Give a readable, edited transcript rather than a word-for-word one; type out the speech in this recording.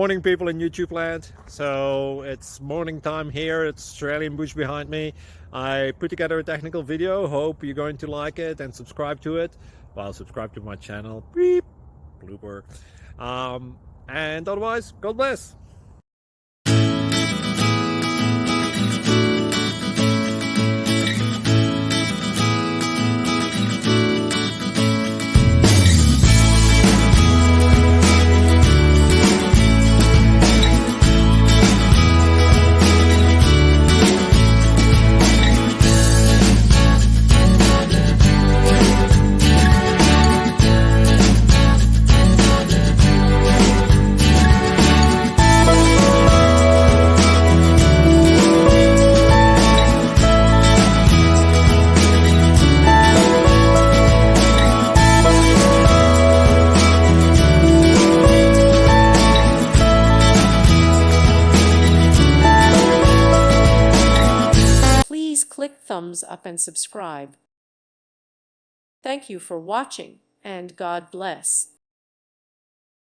Morning, people in YouTube land. So it's morning time here. It's Australian bush behind me. I put together a technical video. Hope you're going to like it and subscribe to it. Well, subscribe to my channel. Beep, blooper. And otherwise, God bless. Please click thumbs up and subscribe. Thank you for watching, and God bless.